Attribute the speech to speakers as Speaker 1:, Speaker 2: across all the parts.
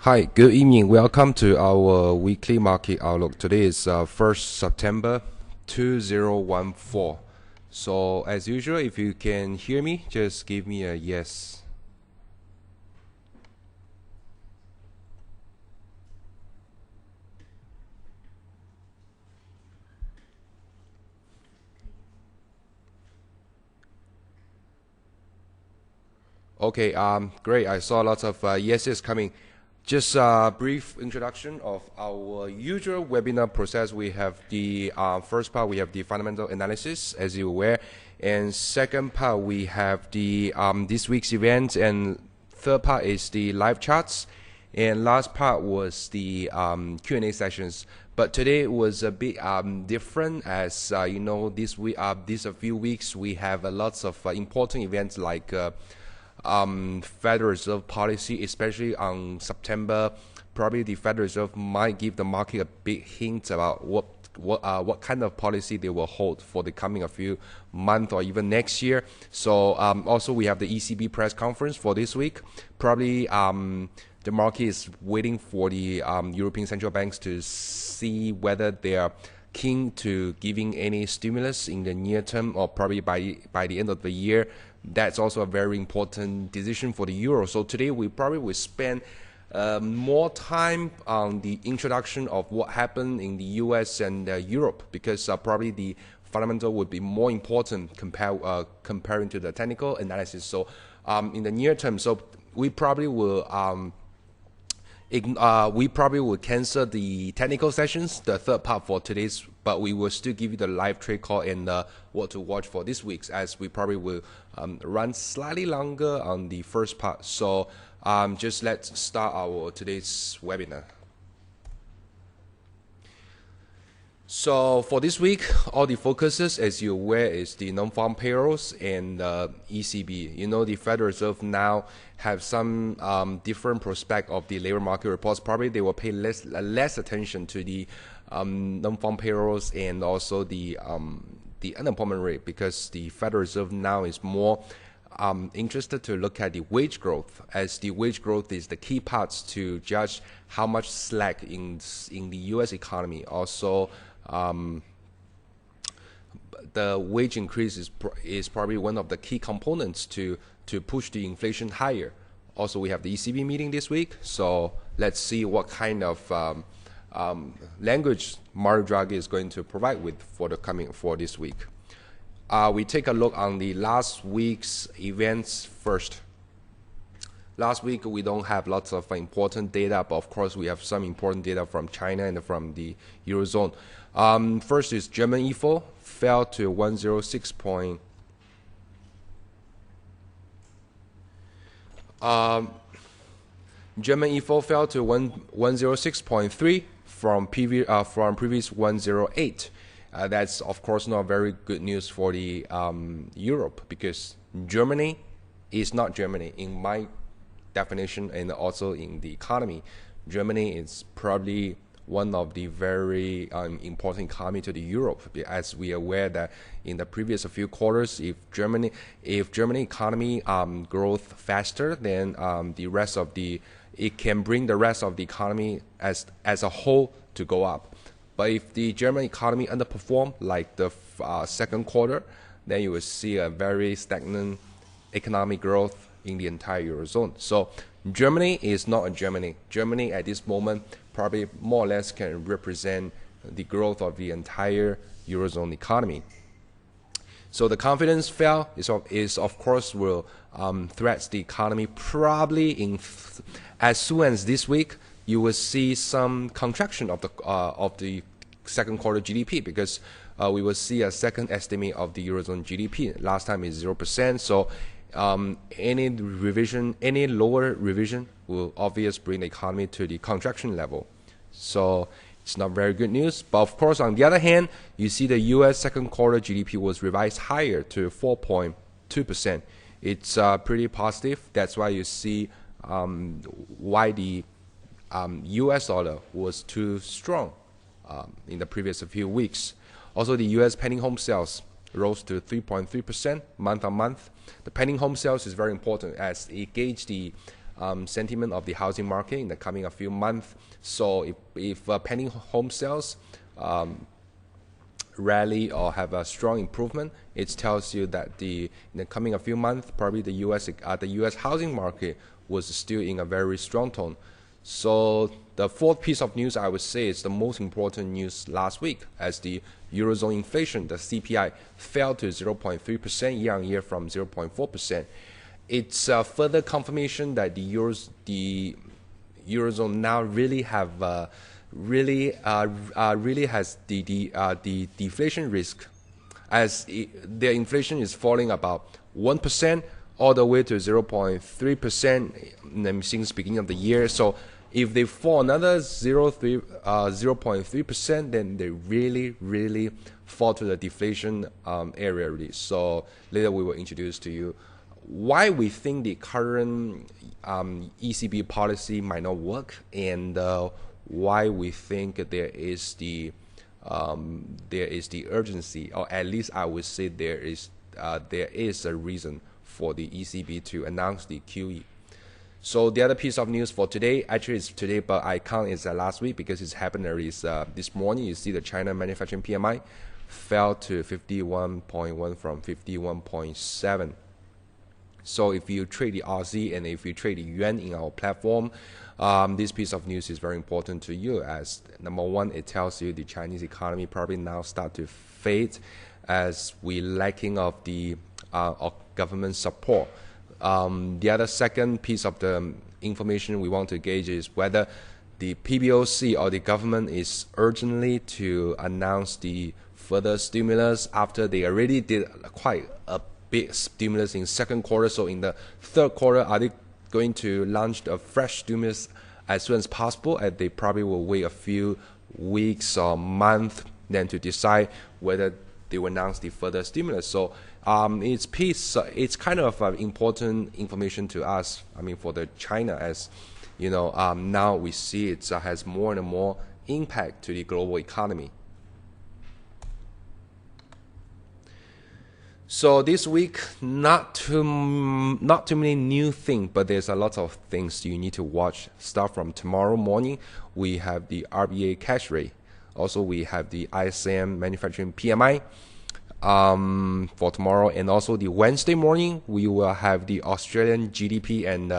Speaker 1: Hi, good evening. Welcome to our weekly market outlook. Today is 1st September 2014. So as usual, if you can hear me, just give me a yes. Okay, great. I saw lots of yeses coming. Just a brief introduction of our usual webinar process. We have the first part, we have the fundamental analysis, as you're aware. And second part, we have the this week's events. And third part is the live charts. And last part was the Q&A sessions. But today was a bit different, as you know, this week, these a few weeks, we have lots of important events like Federal Reserve policy, especially on September. Probably the Federal Reserve might give the market a big hint about what kind of policy they will hold for the coming a few months or even next year. So also we have the ECB press conference for this week. Probably the market is waiting for the European central banks to see whether they are keen to giving any stimulus in the near term or probably by the end of the year. That's also a very important decision for the euro. So today we probably will spend more time on the introduction of what happened in the US and Europe, because probably the fundamental would be more important comparing to the technical analysis. So in the near term, so we probably will cancel the technical sessions, the third part for today's, but we will still give you the live trade call and what to watch for this week, as we probably will run slightly longer on the first part. So just let's start our today's webinar. So for this week, all the focuses, as you're aware, is the non-farm payrolls and ECB. You know, the Federal Reserve now have some different prospect of the labor market reports. Probably they will pay less attention to the non-farm payrolls and also the unemployment rate, because the Federal Reserve now is more interested to look at the wage growth, as the wage growth is the key parts to judge how much slack in the U.S. economy. Also, the wage increase is probably one of the key components to push the inflation higher. Also, we have the ECB meeting this week, so let's see what kind of language Mario Draghi is going to provide with for this week. We take a look on the last week's events first. Last week we don't have lots of important data, but of course we have some important data from China and from the Eurozone. First is German IFO fell to 106. German IFO fell to 106.3 from previous 108. That's of course not very good news for the Europe, because Germany is not Germany in my definition, and also in the economy. Germany is probably one of the very important economy to the Europe, as we are aware that in the previous few quarters, if Germany economy growth faster, then it can bring the rest of the economy as a whole to go up. But if the German economy underperform like the second quarter, then you will see a very stagnant economic growth in the entire Eurozone. So Germany is not a Germany. Germany at this moment probably more or less can represent the growth of the entire Eurozone economy. So the confidence fell is of course will threat the economy. Probably as soon as this week, you will see some contraction of the second quarter GDP, because we will see a second estimate of the Eurozone GDP. Last time is 0%. So any lower revision will obviously bring the economy to the contraction level. So it's not very good news. But of course, on the other hand, you see the U.S. second quarter GDP was revised higher to 4.2%. It's pretty positive. That's why you see why the U.S. dollar was too strong in the previous few weeks. Also, the U.S. pending home sales rose to 3.3% month on month. The pending home sales is very important, as it gauges the sentiment of the housing market in the coming a few months. So if pending home sales rally or have a strong improvement, it tells you that in the coming a few months, probably the U.S. housing market was still in a very strong tone. So the fourth piece of news I would say is the most important news last week, as the Eurozone inflation, the CPI, fell to 0.3% year-on-year from 0.4%. It's a further confirmation that the Eurozone now really have really has the deflation risk, as their inflation is falling about 1% all the way to 0.3% since beginning of the year. So if they fall another 0.3%, then they really fall to the deflation area already. So later we will introduce to you why we think the current ECB policy might not work, and why we think there is the urgency, or at least I would say there is a reason for the ECB to announce the QE. So the other piece of news for today, actually it's today, but I count it's last week because it's happened already. This morning, you see the China manufacturing PMI fell to 51.1 from 51.7. So if you trade the Aussie and if you trade the yuan in our platform, this piece of news is very important to you, as number one, it tells you the Chinese economy probably now start to fade as we lacking of the of government support. The other second piece of the information we want to gauge is whether the PBOC or the government is urgently to announce the further stimulus after they already did quite a big stimulus in second quarter. So in the third quarter, are they going to launch a fresh stimulus as soon as possible? And they probably will wait a few weeks or month then to decide whether they will announce the further stimulus. So it's kind of important information to us. I mean, for the China, as you know, now we see it has more and more impact to the global economy. So this week, not too many new things, but there's a lot of things you need to watch. Start from tomorrow morning, we have the RBA cash rate. Also, we have the ISM manufacturing PMI for tomorrow, and also the Wednesday morning, we will have the Australian GDP, and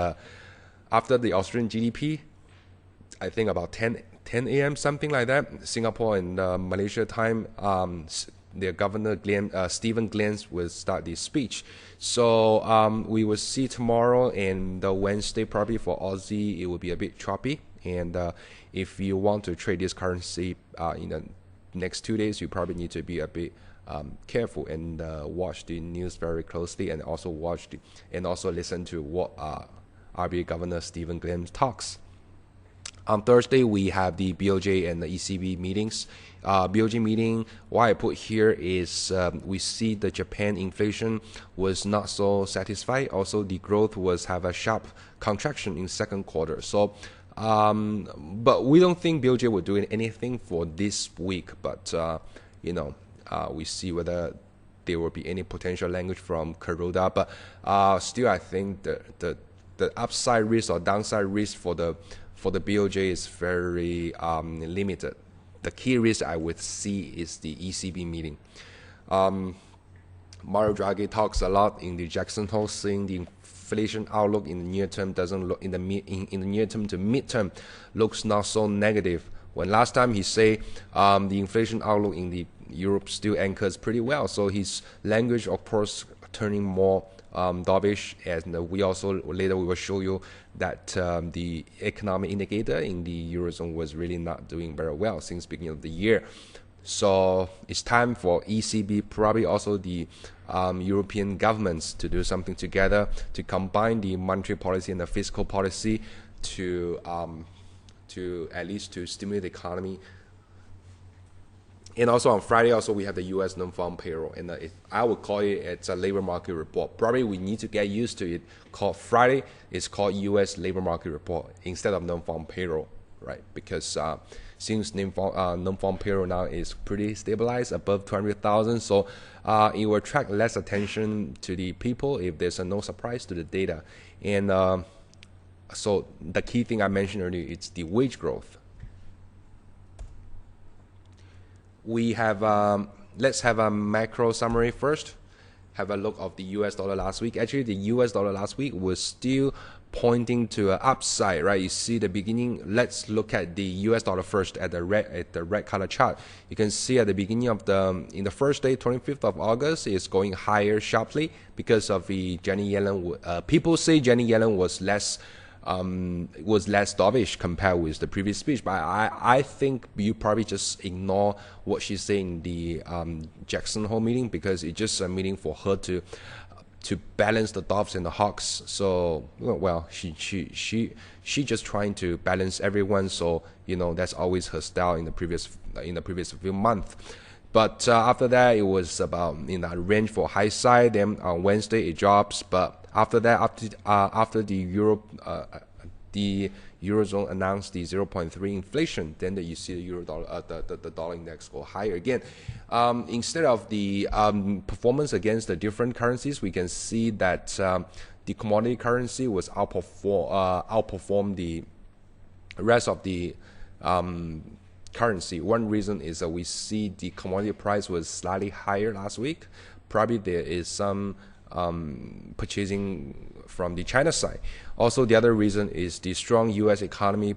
Speaker 1: after the Australian GDP, I think about 10 a.m. something like that, Singapore and Malaysia time. Their governor Stephen Glenn will start the speech. So we will see tomorrow and the Wednesday probably for Aussie it will be a bit choppy. And if you want to trade this currency in the next 2 days, you probably need to be a bit careful and watch the news very closely, and also listen to what RBA Governor Stephen Glenn talks. On Thursday, we have the BOJ and the ECB meetings. BOJ meeting, what I put here is we see the Japan inflation was not so satisfied. Also, the growth have a sharp contraction in second quarter. So, but we don't think BOJ will do anything for this week. But, we see whether there will be any potential language from Kuroda. But still, I think the upside risk or downside risk for the BOJ is very limited. The key risk I would see is the ECB meeting. Mario Draghi talks a lot in the Jackson Hole, saying the inflation outlook in the near term doesn't look in the near term to midterm looks not so negative. When last time he say the inflation outlook in the Europe still anchors pretty well. So his language, of course, turning more dovish, and we also later we will show you that the economic indicator in the Eurozone was really not doing very well since beginning of the year. So it's time for ECB, probably also the European governments, to do something together to combine the monetary policy and the fiscal policy to at least to stimulate the economy. And also on Friday, also we have the U.S. non-farm payroll, and I would call it's a labor market report. Probably we need to get used to it. Called Friday, it's called U.S. labor market report instead of non-farm payroll, right? Because since non-farm payroll now is pretty stabilized above 200,000, so it will attract less attention to the people if there's no surprise to the data. And So the key thing I mentioned earlier is the wage growth. We have let's have a macro summary first. Have a look of the US dollar last week. Actually, the US dollar last week was still pointing to an upside, right? You see the beginning. Let's look at the US dollar first at the red color chart. You can see at the beginning of in the first day, 25th of August, is going higher sharply because of the Janet Yellen. People say Janet Yellen was less dovish compared with the previous speech, but I think you probably just ignore what she's saying in the Jackson Hole meeting, because it's just a meeting for her to balance the doves and the hawks. So well, she just trying to balance everyone. So that's always her style in the previous few months. But after that, it was about in that range for high side. Then on Wednesday it drops, but after that, after the Eurozone announced the 0.3 inflation, then you see the euro dollar, the dollar index go higher again. Instead of the performance against the different currencies, we can see that the commodity currency was outperform the rest of the currency. One reason is that we see the commodity price was slightly higher last week. Probably there is some purchasing from the China side. Also, the other reason is the strong U.S. economy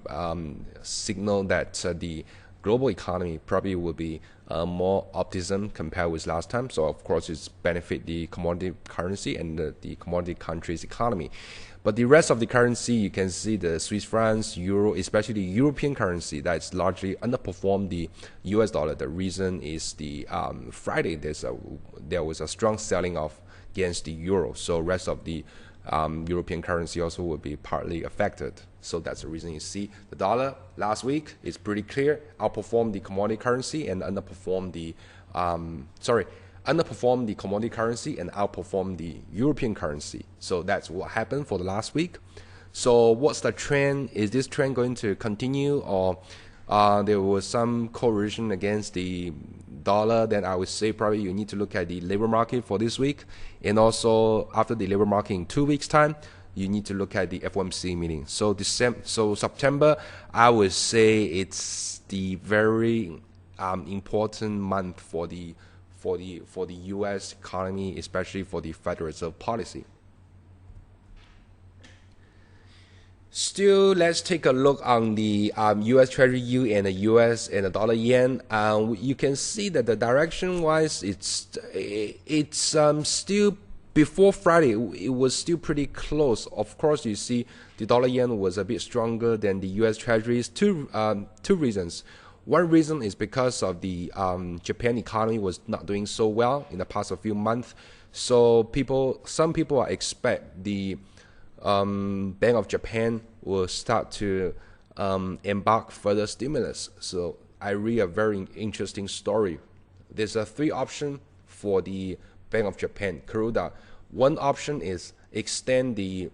Speaker 1: signal that the global economy probably will be more optimism compared with last time. So of course, it's benefit the commodity currency and the commodity country's economy. But the rest of the currency, you can see the Swiss francs, euro, especially the European currency, that's largely underperformed the US dollar. The reason is the Friday, there was a strong selling off against the euro. So rest of the European currency also will be partly affected. So that's the reason you see the dollar last week is pretty clear, outperformed the commodity currency and underperformed the commodity currency and outperformed the European currency. So that's what happened for the last week. So what's the trend? Is this trend going to continue, or there was some correlation against the dollar? Then I would say probably you need to look at the labor market for this week, and also after the labor market in 2 weeks time, you need to look at the FOMC meeting. So September, I would say it's the very important month for the U.S. economy, especially for the Federal Reserve policy. Still, let's take a look on the U.S. Treasury yield and the U.S. and the dollar yen. You can see that the direction-wise, it's still before Friday. It was still pretty close. Of course, you see the dollar yen was a bit stronger than the U.S. Treasuries. Two reasons. One reason is because of the Japan economy was not doing so well in the past few months. So some people expect the Bank of Japan will start to embark further stimulus. So I read a very interesting story. There's a 3 option for the Bank of Japan, Kuroda. One option is extend the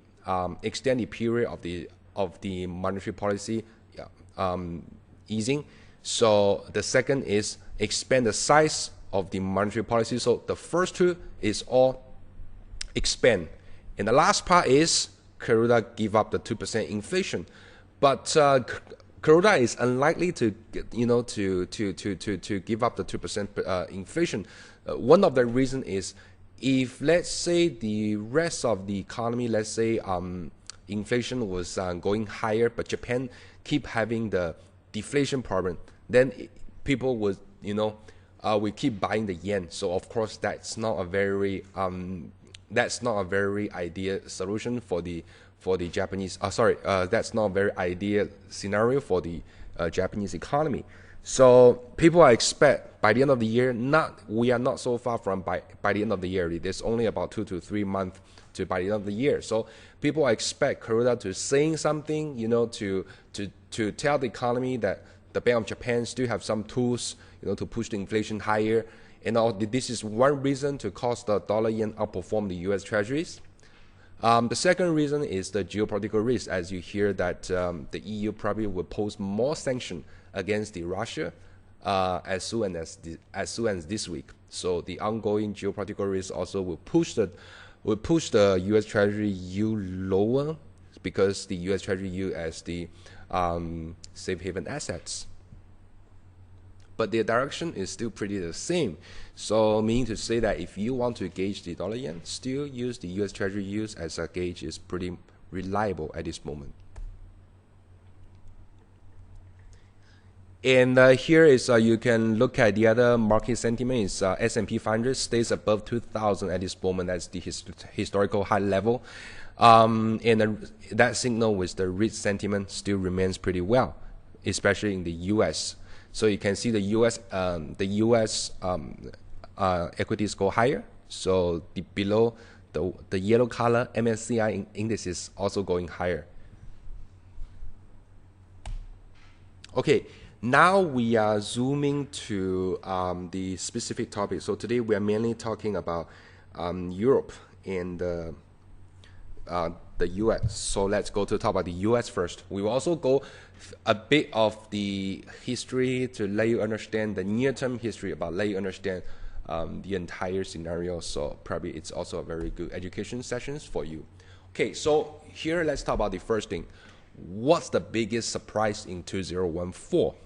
Speaker 1: period of the monetary policy easing. So the second is expand the size of the monetary policy. So the first 2 is all expand, and the last part is Kuroda give up the 2% inflation. But Kuroda is unlikely to give up the 2% inflation. One of the reason is if, let's say, the rest of the economy, let's say inflation was going higher, but Japan keep having the deflation problem, then people would we keep buying the yen. So of course that's not a very ideal solution for the Japanese. That's not a very ideal scenario for the Japanese economy. So people expect by the end of the year, we are not so far from by the end of the year. There's only about 2 to 3 months to by the end of the year. So people expect Kuroda to say something, to tell the economy that the Bank of Japan still have some tools, to push the inflation higher. And this is one reason to cause the dollar yen outperform the U.S. Treasuries. The second reason is the geopolitical risk, as you hear that the EU probably will pose more sanction against the Russia as soon as this week. So the ongoing geopolitical risk also will push the U.S. Treasury yield lower, because the U.S. Treasury yield as the safe haven assets. But the direction is still pretty the same. So meaning to say that if you want to gauge the dollar yen, still use the U.S. Treasury yields as a gauge is pretty reliable at this moment. And here is you can look at the other market sentiment. Is S&P 500 stays above 2,000 at this moment. That's the historical high level. And that signal with the rich sentiment still remains pretty well, especially in the U.S. So you can see the U.S. Equities go higher. So below the yellow color MSCI indices also going higher. Okay. Now we are zooming to the specific topic. So today we are mainly talking about Europe and the US. So let's go to talk about the US first. We will also go a bit of the history to let you understand the near-term history, let you understand the entire scenario. So probably it's also a very good education sessions for you. Okay, so here let's talk about the first thing. What's the biggest surprise in 2014?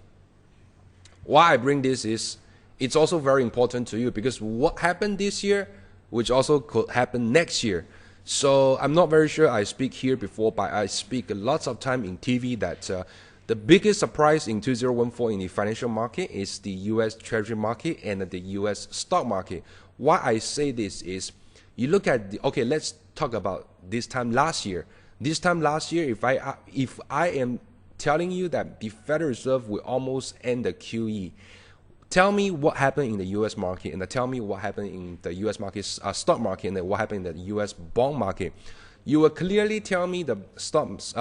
Speaker 1: Why I bring this is, it's also very important to you because what happened this year, which also could happen next year. So I'm not very sure I speak here before, but I speak lots of time in TV that the biggest surprise in 2014 in the financial market is the U.S. Treasury market and the U.S. stock market. Why I say this is, you look at okay, let's talk about this time last year. This time last year, if I am telling you that the Federal Reserve will almost end the QE. Tell me what happened in the U.S. market, and tell me what happened in the U.S. market, stock market, and what happened in the U.S. bond market. You will clearly tell me the stocks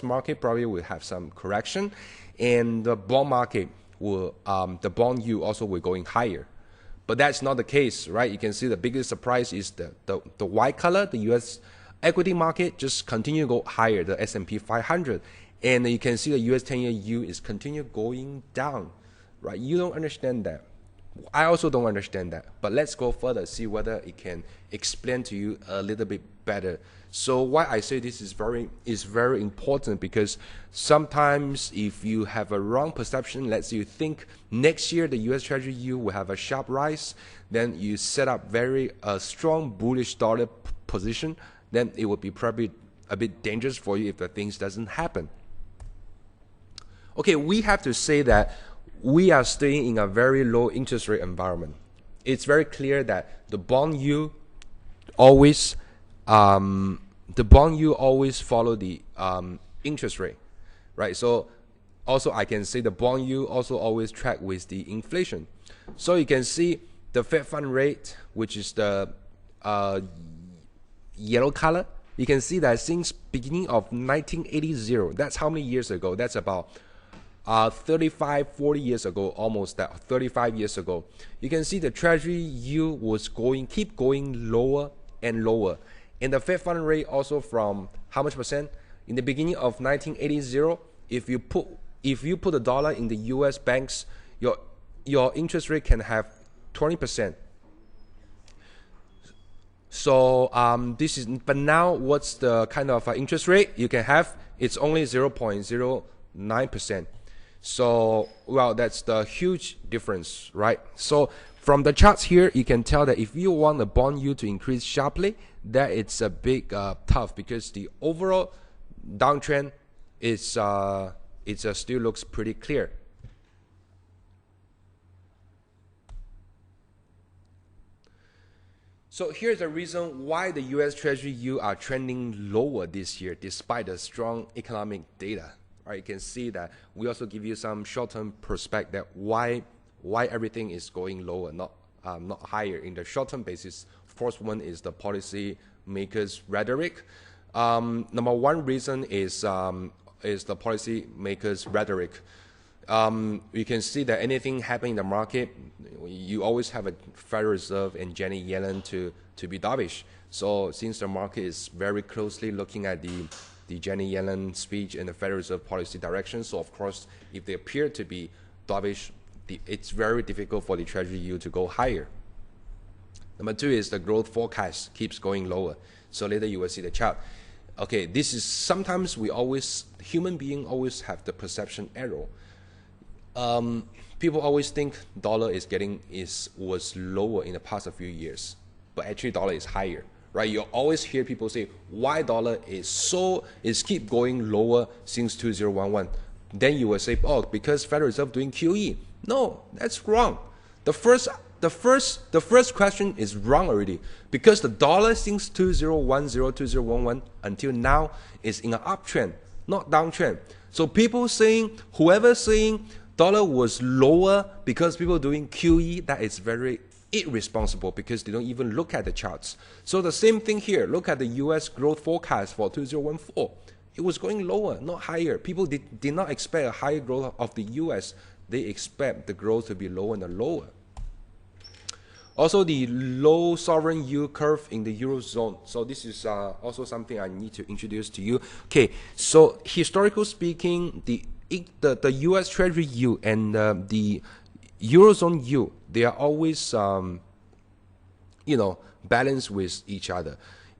Speaker 1: market probably will have some correction, and the bond market will, the bond yield also will going higher. But that's not the case, right? You can see the biggest surprise is the white color, the U.S. equity market just continue to go higher, the S&P 500. And you can see the US 10-year yield is continue going down, right? You don't understand that. I also don't understand that. But let's go further, see whether it can explain to you a little bit better. So why I say this is very important, because sometimes if you have a wrong perception, let's say you think next year the US Treasury yield will have a sharp rise, then you set up very strong bullish dollar position, then it would be probably a bit dangerous for you if the things doesn't happen. Okay, we have to say that we are staying in a very low interest rate environment. It's very clear that the bond yield always follow the interest rate, right? So also I can say the bond yield also always track with the inflation. So you can see the Fed fund rate, which is the yellow color. You can see that since beginning of 1980, that's how many years ago? That's about 35, 40 years ago, almost that, 35 years ago. You can see the Treasury yield was keep going lower and lower. And the Fed fund rate also from how much percent? In the beginning of 1980, if you put the dollar in the US banks, your interest rate can have 20%. So this is, but now what's the kind of interest rate you can have? It's only 0.09%. So, well, that's the huge difference, right? So from the charts here, you can tell that if you want the bond yield to increase sharply, that it's a big tough, because the overall downtrend is still looks pretty clear. So here's the reason why the US Treasury yield are trending lower this year despite the strong economic data. Right, you can see that we also give you some short-term perspective why everything is going lower, not higher in the short-term basis. First one is the policy makers' rhetoric. Number one reason is the policy makers' rhetoric. You can see that anything happening in the market, you always have a Federal Reserve and Janet Yellen to be dovish. So since the market is very closely looking at the Janet Yellen speech and the Federal Reserve policy direction, so of course, if they appear to be dovish, it's very difficult for the Treasury yield to go higher. Number two is the growth forecast keeps going lower. So later you will see the chart. Okay, this is sometimes human being always have the perception error. People always think dollar was lower in the past few years, but actually dollar is higher, right? You always hear people say why dollar is keep going lower since 2011. Then you will say, oh, because Federal Reserve doing QE. No, that's wrong. The first question is wrong already, because the dollar since 2010, 2011 until now is in an uptrend, not downtrend. So whoever saying dollar was lower because people doing QE, that is very irresponsible, because they don't even look at the charts. So the same thing here. Look at the US growth forecast for 2014. It was going lower, not higher. People did not expect a higher growth of the US. They expect the growth to be lower and lower. Also, the low sovereign yield curve in the Eurozone. So this is also something I need to introduce to you. Okay, so historically speaking, the US Treasury yield and the Eurozone yield, they are always balanced with each other.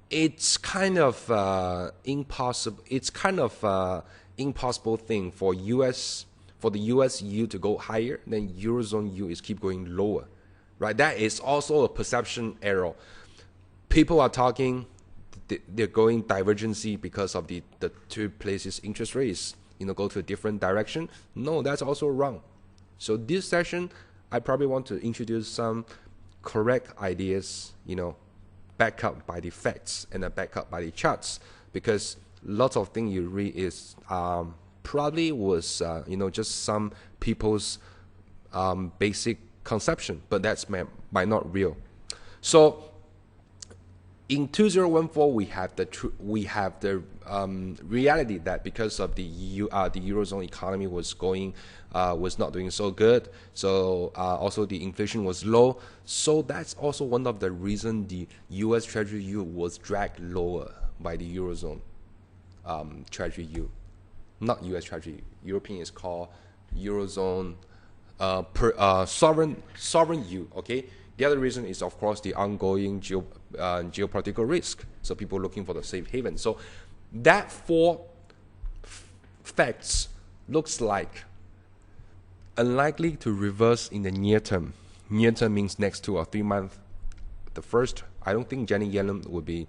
Speaker 1: It's kind of impossible. It's kind of impossible thing for the US yield to go higher, then Eurozone yield is keep going lower, right? That is also a perception error. People are talking they're going divergency because of the two places interest rates go to a different direction. No, that's also wrong. So this session, I probably want to introduce some correct ideas, back up by the facts and back up by the charts, because lots of things you read is probably was just some people's basic conception, but that's might not real. So in 2014, we have the reality that because of the Eurozone economy was not doing so good, so also the inflation was low. So that's also one of the reasons the U.S. Treasury yield was dragged lower by the Eurozone Treasury yield, not U.S. Treasury. European is called Eurozone sovereign yield. Okay. The other reason is, of course, the ongoing geopolitical risk. So people looking for the safe haven. So that four facts looks like unlikely to reverse in the near term. Near term means next 2 or 3 months. The first, I don't think Janet Yellen would be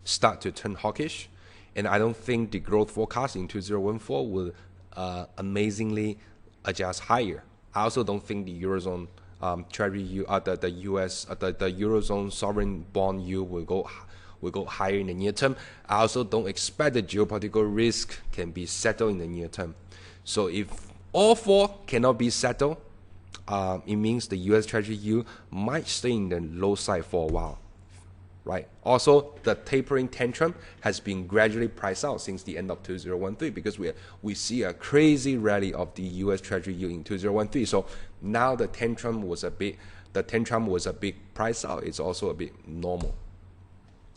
Speaker 1: start to turn hawkish, and I don't think the growth forecast in 2014 will amazingly adjust higher. I also don't think the Eurozone Treasury yield, the U.S. the Eurozone sovereign bond yield will go higher in the near term. I also don't expect the geopolitical risk can be settled in the near term. So if all four cannot be settled, it means the U.S. Treasury yield might stay in the low side for a while, right? Also, the tapering tantrum has been gradually priced out since the end of 2013, because we see a crazy rally of the U.S. Treasury yield in 2013. So now the tantrum was a bit priced out. It's also a bit normal,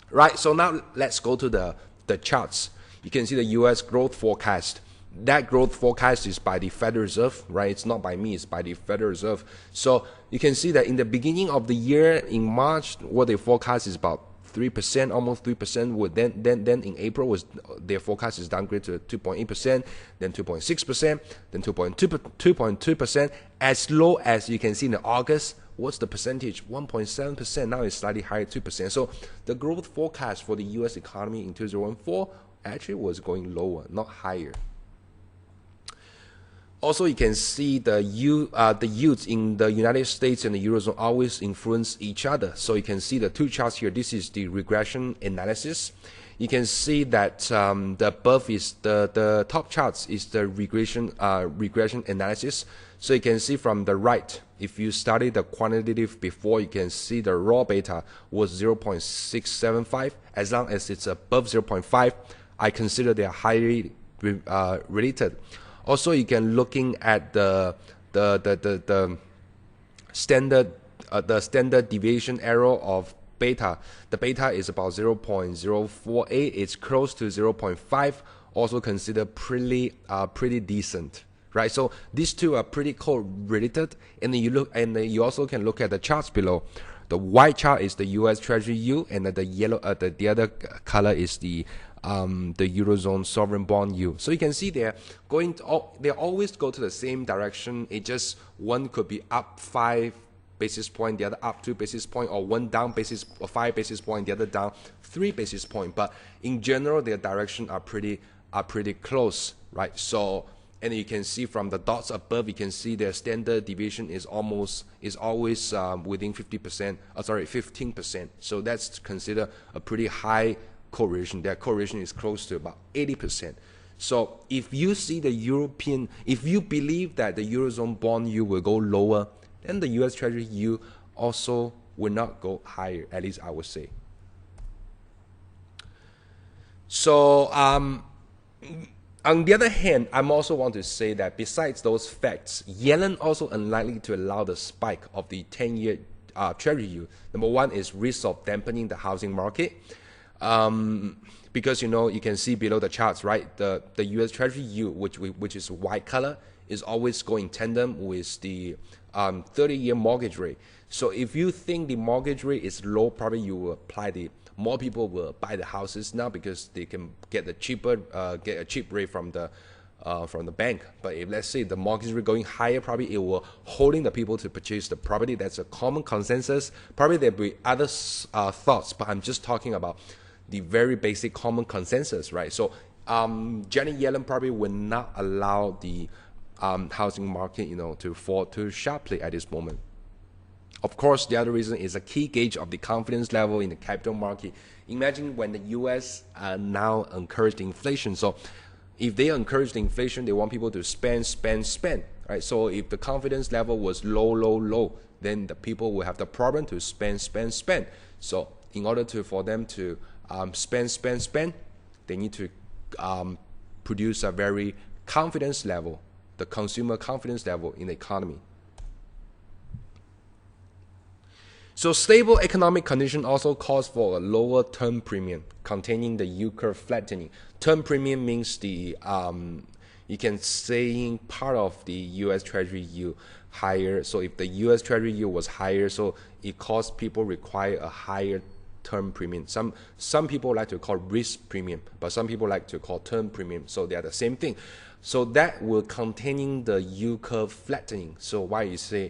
Speaker 1: right? So now let's go to the charts. You can see the U.S. growth forecast. That growth forecast is by the Federal Reserve, right? It's not by me, it's by the Federal Reserve. So you can see that in the beginning of the year, in March, what they forecast is about 3%, almost 3%. Then in April, their forecast is downgraded to 2.8%, then 2.6%, then 2.2%. As low as you can see in August, what's the percentage? 1.7%. Now it's slightly higher, 2%. So the growth forecast for the U.S. economy in 2014 actually was going lower, not higher. Also, you can see the yields in the United States and the Eurozone always influence each other. So you can see the two charts here. This is the regression analysis. You can see that the above is the top charts is the regression analysis. So you can see from the right, if you study the quantitative before, you can see the raw beta was 0.675. As long as it's above 0.5, I consider they are highly related. Also, you can looking at the standard deviation error of beta. The beta is about 0.048. It's close to 0.5. Also considered pretty decent, right? So these two are pretty correlated. And then you also can look at the charts below. The white chart is the U.S. Treasury yield, and the yellow, the other color is the Eurozone sovereign bond yield. So you can see they're going to, they always go to the same direction. It just one could be up 5 basis point, the other up 2 basis point, or one down 5 basis point, the other down 3 basis point. But in general, their direction are pretty close, right? So, and you can see from the dots above, you can see their standard deviation is always within 15%. So that's considered a pretty high correlation. Their correlation is close to about 80%. So if you see if you believe that the Eurozone bond yield will go lower, then the U.S. Treasury yield also will not go higher, at least I would say. So on the other hand, I'm also want to say that besides those facts, Yellen also unlikely to allow the spike of the 10-year Treasury yield. Number one is risk of dampening the housing market. Because you can see below the charts, right? The U.S. Treasury yield, which is white color, is always going in tandem with the 30-year mortgage rate. So if you think the mortgage rate is low, probably you will apply more people will buy the houses now because they can get a cheap rate from the bank. But if let's say the mortgage rate going higher, probably it will holding the people to purchase the property. That's a common consensus. Probably there'll be other thoughts, but I'm just talking about the very basic common consensus, right? So Janet Yellen probably will not allow the housing market, to fall too sharply at this moment. Of course, the other reason is a key gauge of the confidence level in the capital market. Imagine when the U.S. now encouraged inflation. So if they encourage the inflation, they want people to spend, right? So if the confidence level was low, then the people will have the problem to spend. So in order for them to spend, they need to produce a very confidence level, the consumer confidence level in the economy. So stable economic condition also calls for a lower term premium containing the yield curve flattening. Term premium means the you can say part of the U.S. Treasury yield higher. So if the U.S. Treasury yield was higher, so it caused people require a higher term premium. Some people like to call risk premium, but some people like to call term premium. So they are the same thing. So that will containing the yield curve flattening. So why you say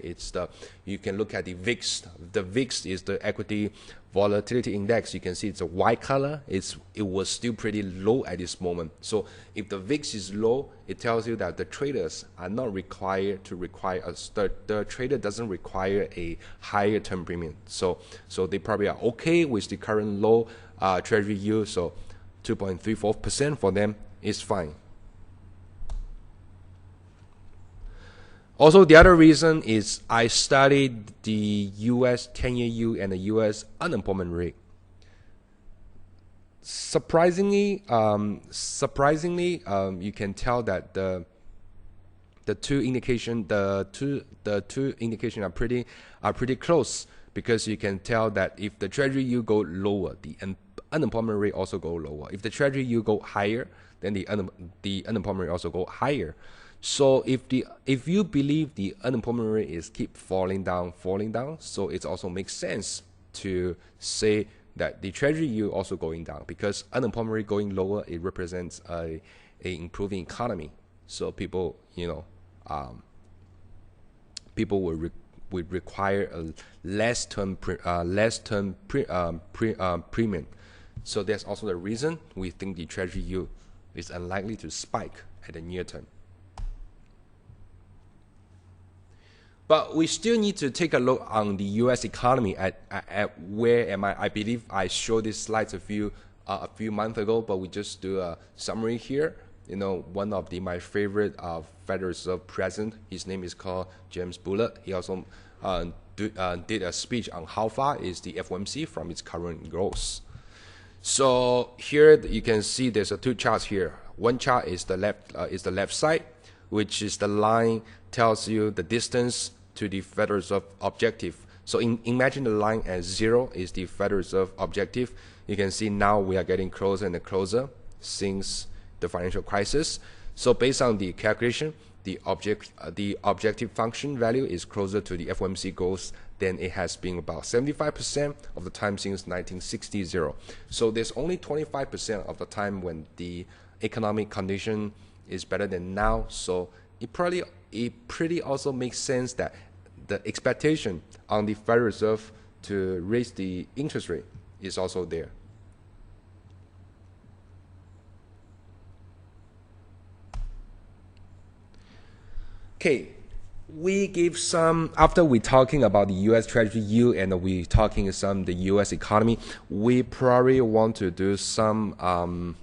Speaker 1: you can look at the VIX. The VIX is the equity volatility index. You can see it's a white color. It was still pretty low at this moment. So if the VIX is low, it tells you that the traders are not required to the trader doesn't require a higher term premium. So they probably are okay with the current low treasury yield. So 2.34% for them is fine. Also, the other reason is I studied the U.S. 10-year yield and the U.S. unemployment rate. Surprisingly, you can tell that the two indication are pretty close, because you can tell that if the treasury yield go lower, the unemployment rate also go lower. If the treasury yield go higher, then the unemployment rate also go higher. So if you believe the unemployment rate is keep falling down, so it also makes sense to say that the treasury yield also going down, because unemployment rate going lower, it represents a improving economy. So people, people would require a less term premium. So that's also the reason we think the treasury yield is unlikely to spike at the near term. But we still need to take a look on the U.S. economy at where am I? I believe I showed these slides a few months ago, but we just do a summary here. One of my favorite Federal Reserve president, his name is called James Bullard. He also did a speech on how far is the FOMC from its current growth. So here you can see there's two charts here. One chart is the left side, which is the line tells you the distance to the Federal Reserve objective. So imagine the line as 0 is the Federal Reserve objective. You can see now we are getting closer and closer since the financial crisis. So based on the calculation, the objective function value is closer to the FOMC goals then it has been about 75% of the time since 1960. So there's only 25% of the time when the economic condition is better than now. So it pretty also makes sense that the expectation on the Federal Reserve to raise the interest rate is also there. Okay, we give some, after we talking about the US Treasury yield and we talking some the US economy, we probably want to do some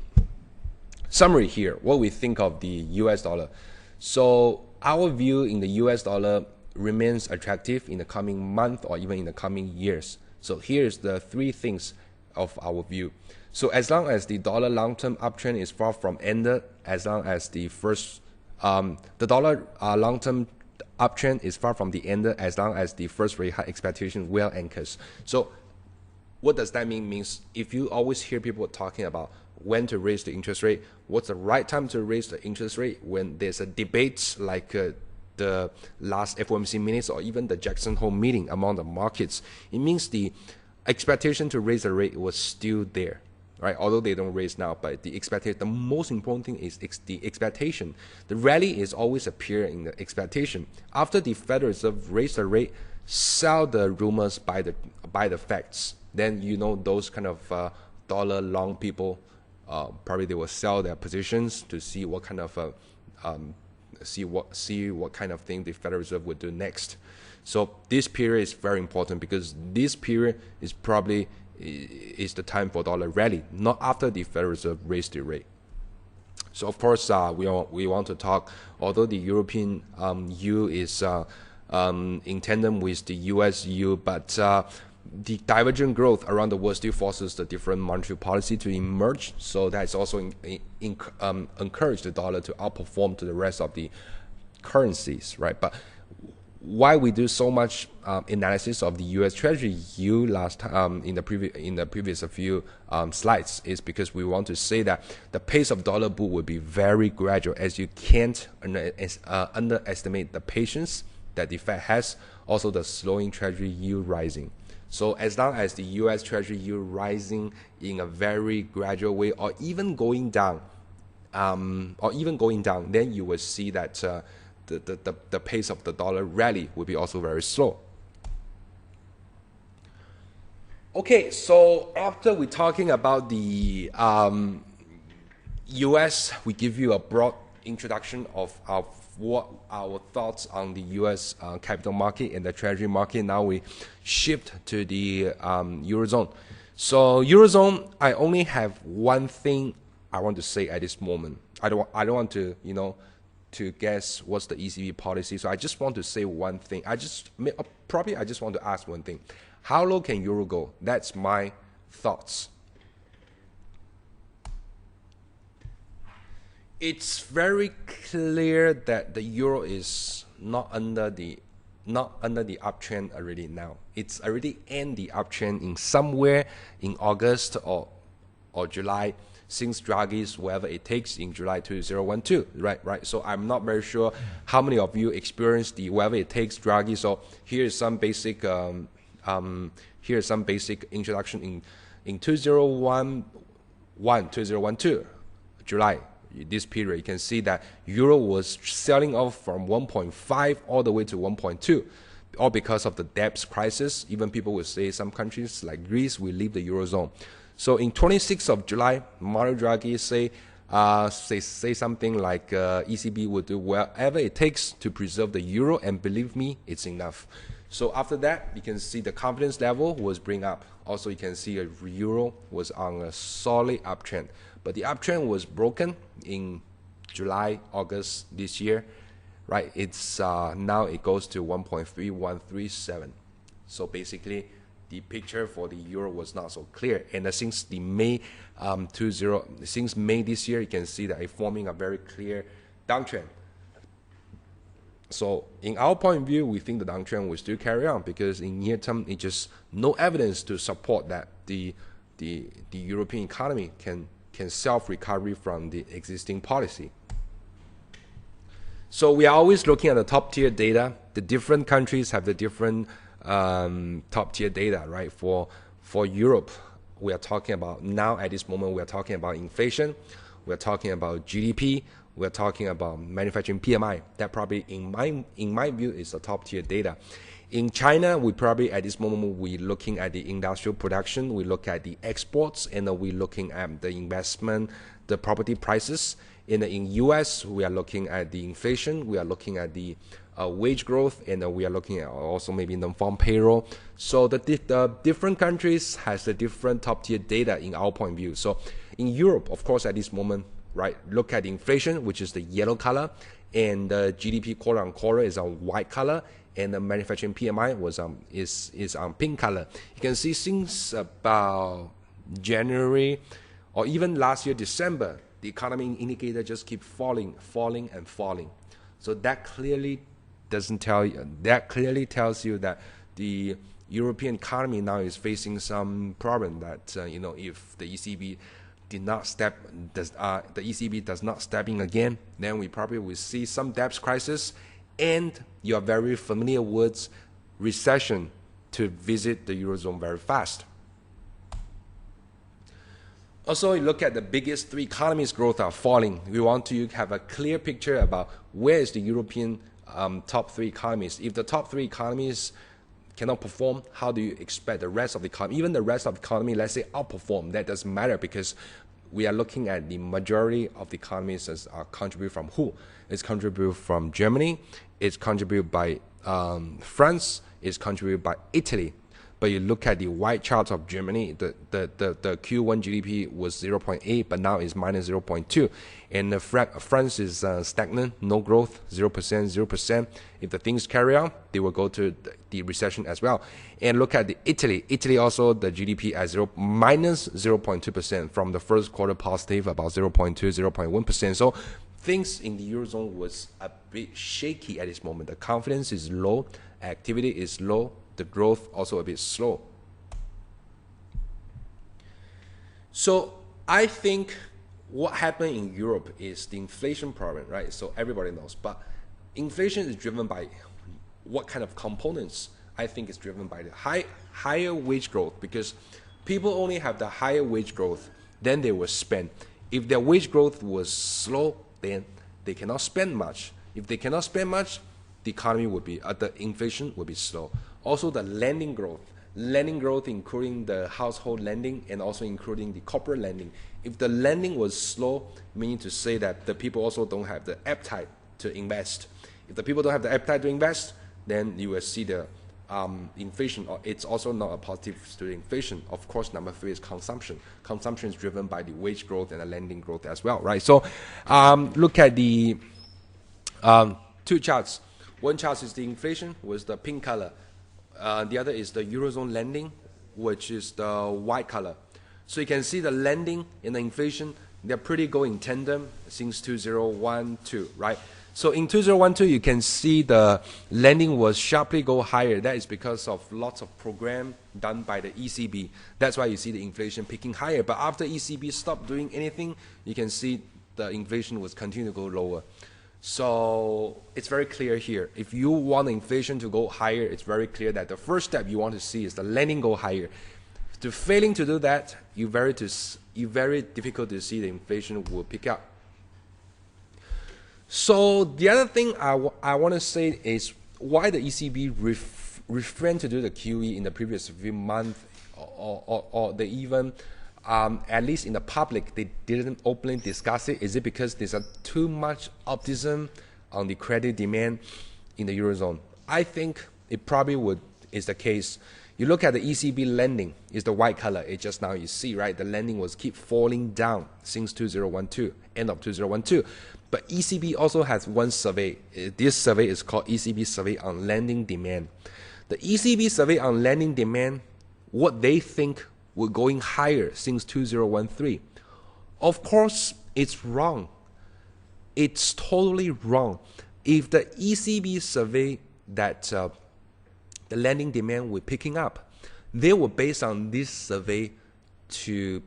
Speaker 1: summary here, what we think of the US dollar. So our view in the US dollar remains attractive in the coming month or even in the coming years. So here's the three things of our view. So as long as the dollar long-term uptrend is far from ended, as long as the dollar long-term uptrend is far from the end, as long as the first rate hike expectation well anchors. So what does that mean? Means if you always hear people talking about when to raise the interest rate, what's the right time to raise the interest rate, when there's a debate like the last FOMC minutes or even the Jackson Hole meeting among the markets, it means the expectation to raise the rate was still there, right? Although they don't raise now, but the expectation, the most important thing is the expectation. The rally is always appear in the expectation. After the Federal Reserve raised the rate, sell the rumors by the facts. Then you know those kind of dollar long people, probably they will sell their positions to see what kind of see what kind of thing the Federal Reserve would do next. So this period is very important because this period is probably is the time for dollar rally, not after the Federal Reserve raised the rate. So of course we want to talk, although the European yield is in tandem with the US yield, but the divergent growth around the world still forces the different monetary policy to emerge. So that's also encourage the dollar to outperform to the rest of the currencies, right? But why we do so much analysis of the U.S. Treasury yield last time in the previous few slides is because we want to say that the pace of dollar bull will be very gradual, as you can't underestimate the patience that the Fed has, also the slowing Treasury yield rising. So as long as the U.S. Treasury yield rising in a very gradual way, or even going down, then you will see that the pace of the dollar rally will be also very slow. Okay, so after we're talking about the U.S., we give you a broad introduction of what our thoughts on the U.S. Capital market and the Treasury market. Now we shift to the Eurozone. So Eurozone, I only have one thing I want to say at this moment. I don't want to, to guess what's the ECB policy. So I just want to say one thing. I just want to ask one thing. How low can Euro go? That's my thoughts. It's very clear that the euro is not under the uptrend already now. It's already in the uptrend in somewhere in August or July, since Draghi's wherever it takes in July 2012, right? So I'm not very sure how many of you experienced the wherever it takes Draghi. So here's some basic introduction in 2012, July. This period, you can see that euro was selling off from 1.5 all the way to 1.2, all because of the debt crisis. Even people will say some countries like Greece will leave the eurozone. So in 26th of July, Mario Draghi say something like ECB will do whatever it takes to preserve the euro, and believe me, it's enough. So after that, you can see the confidence level was bring up. Also, you can see a euro was on a solid uptrend. But the uptrend was broken in July, August this year, right? It's now it goes to 1.3137. So basically, the picture for the euro was not so clear. And since the since May this year, you can see that it's forming a very clear downtrend. So in our point of view, we think the downtrend will still carry on because in near term, it's just no evidence to support that the European economy can self-recovery from the existing policy. So we are always looking at the top tier data. The different countries have the different top tier data, right? For Europe, we are talking about now at this moment, we are talking about inflation, we are talking about GDP, we are talking about manufacturing PMI. That probably, in my view, is the top tier data. In China, we probably at this moment we're looking at the industrial production, we look at the exports, and we're looking at the investment, the property prices. In US, we are looking at the inflation, we are looking at the wage growth, and we are looking at also maybe non-farm payroll. So the different countries has the different top tier data in our point of view. So in Europe, of course, at this moment, right, look at the inflation, which is the yellow color, and the GDP quarter on quarter is a white color, and the manufacturing PMI was is pink color. You can see since about January or even last year December, the economy indicator just keep falling. So that clearly tells you that the European economy now is facing some problem. That if the ECB does not step in again, then we probably will see some debt crisis, and you are very familiar with recession to visit the Eurozone very fast. Also, you look at the biggest three economies' growth are falling. We want to have a clear picture about where is the European top three economies. If the top three economies cannot perform, how do you expect the rest of the economy, even the rest of the economy, let's say, outperform? That doesn't matter, because we are looking at the majority of the economies as are contributed from who? It's contributed from Germany, it's contributed by France, it's contributed by Italy. But you look at the white chart of Germany, the Q1 GDP was 0.8, but now it's minus 0.2. And France is stagnant, no growth, 0%. If the things carry on, they will go to the recession as well. And look at Italy. Italy also, the GDP at minus 0.2%, from the first quarter positive, about 0.2, 0.1%. So things in the Eurozone was a bit shaky at this moment. The confidence is low, activity is low, the growth also a bit slow. So I think what happened in Europe is the inflation problem, right? So everybody knows, but inflation is driven by what kind of components? I think it's driven by the higher wage growth, because people only have the higher wage growth, then they will spend. If their wage growth was slow, then they cannot spend much. If they cannot spend much, the economy would be, the inflation would be slow. Also the lending growth including the household lending and also including the corporate lending. If the lending was slow, meaning to say that the people also don't have the appetite to invest. If the people don't have the appetite to invest, then you will see the inflation. It's also not a positive to the inflation. Of course, number three is consumption. Consumption is driven by the wage growth and the lending growth as well, right? So look at the two charts. One chart is the inflation with the pink color. The other is the Eurozone lending, which is the white color. So you can see the lending and the inflation, they're pretty go in tandem since 2012, right? So in 2012, you can see the lending was sharply go higher. That is because of lots of program done by the ECB. That's why you see the inflation picking higher. But after ECB stopped doing anything, you can see the inflation was continue to go lower. So it's very clear here. If you want inflation to go higher, it's very clear that the first step you want to see is the lending go higher. To failing to do that, you very difficult to see the inflation will pick up. So the other thing I want to say is why the ECB refrained to do the QE in the previous few months, or they even at least in the public, they didn't openly discuss it. Is it because there's too much optimism on the credit demand in the Eurozone? I think it probably is the case. You look at the ECB lending, is the white color. It just now you see, right? The lending was keep falling down since 2012, end of 2012. But ECB also has one survey. This survey is called ECB Survey on Lending Demand. The ECB Survey on Lending Demand, what they think were going higher since 2013. Of course, it's wrong. It's totally wrong. If the ECB survey that the lending demand were picking up, they were based on this survey to